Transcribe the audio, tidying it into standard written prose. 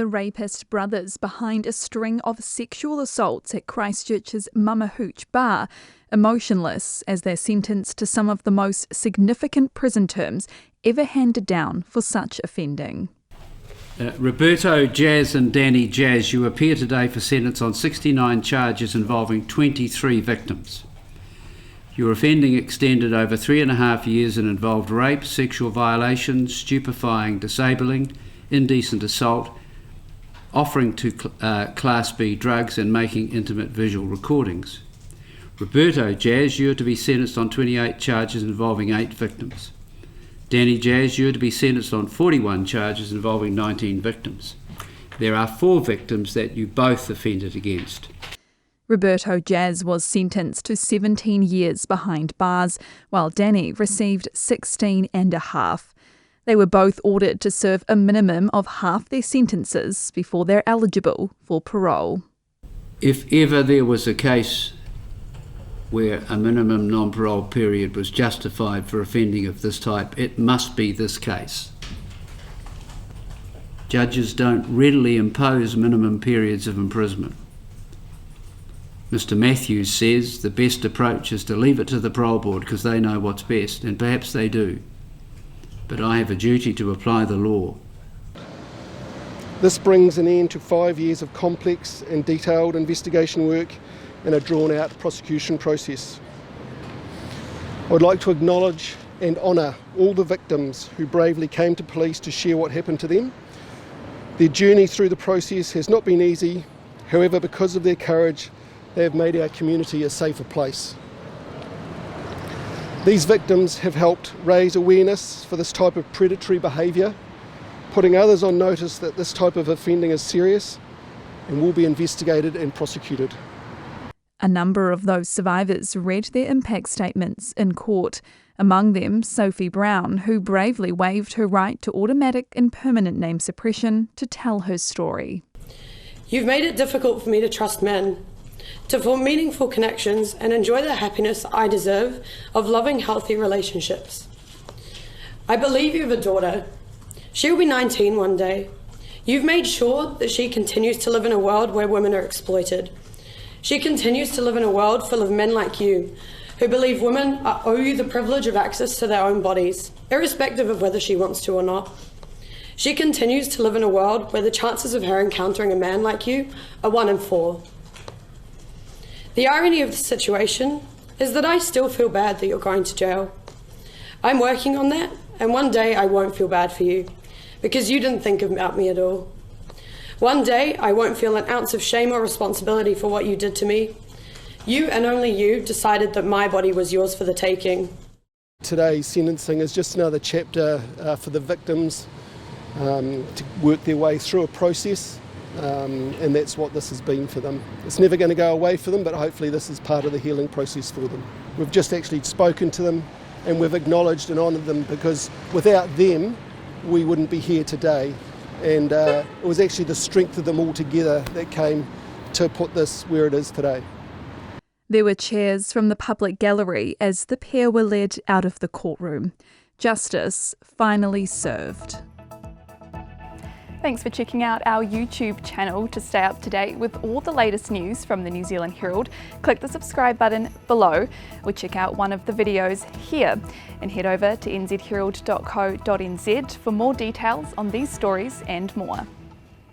the rapist brothers behind a string of sexual assaults at Christchurch's Mama Hooch bar, emotionless as they're sentenced to some of the most significant prison terms ever handed down for such offending. Roberto Jaz and Danny Jaz, you appear today for sentence on 69 charges involving 23 victims. Your offending extended over 3.5 years and involved rape, sexual violations, stupefying, disabling, indecent assault, offering to Class B drugs and making intimate visual recordings. Roberto Jaz, you are to be sentenced on 28 charges involving 8 victims. Danny Jaz, you are to be sentenced on 41 charges involving 19 victims. There are 4 victims that you both offended against. Roberto Jaz was sentenced to 17 years behind bars, while Danny received 16.5. They were both ordered to serve a minimum of half their sentences before they're eligible for parole. If ever there was a case where a minimum non-parole period was justified for offending of this type, it must be this case. Judges don't readily impose minimum periods of imprisonment. Mr. Matthews says the best approach is to leave it to the parole board because they know what's best, and perhaps they do. But I have a duty to apply the law. This brings an end to 5 years of complex and detailed investigation work and a drawn-out prosecution process. I would like to acknowledge and honour all the victims who bravely came to police to share what happened to them. Their journey through the process has not been easy. However, because of their courage, they have made our community a safer place. These victims have helped raise awareness for this type of predatory behaviour, putting others on notice that this type of offending is serious and will be investigated and prosecuted. A number of those survivors read their impact statements in court, among them Sophie Brown, who bravely waived her right to automatic and permanent name suppression to tell her story. You've made it difficult for me to trust men, to form meaningful connections and enjoy the happiness I deserve of loving, healthy relationships. I believe you have a daughter. She will be 19 one day. You've made sure that she continues to live in a world where women are exploited. She continues to live in a world full of men like you, who believe women owe you the privilege of access to their own bodies, irrespective of whether she wants to or not. She continues to live in a world where the chances of her encountering a man like you are 1 in 4. The irony of the situation is that I still feel bad that you're going to jail. I'm working on that, and one day I won't feel bad for you, because you didn't think about me at all. One day I won't feel an ounce of shame or responsibility for what you did to me. You and only you decided that my body was yours for the taking. Today's sentencing is just another chapter for the victims to work their way through a process, and that's what this has been for them. It's never going to go away for them, but hopefully this is part of the healing process for them. We've just actually spoken to them and we've acknowledged and honoured them, because without them we wouldn't be here today. And it was actually the strength of them all together that came to put this where it is today. There were cheers from the public gallery as the pair were led out of the courtroom. Justice finally served. Thanks for checking out our YouTube channel. To stay up to date with all the latest news from the New Zealand Herald, click the subscribe button below or check out one of the videos here, and head over to nzherald.co.nz for more details on these stories and more.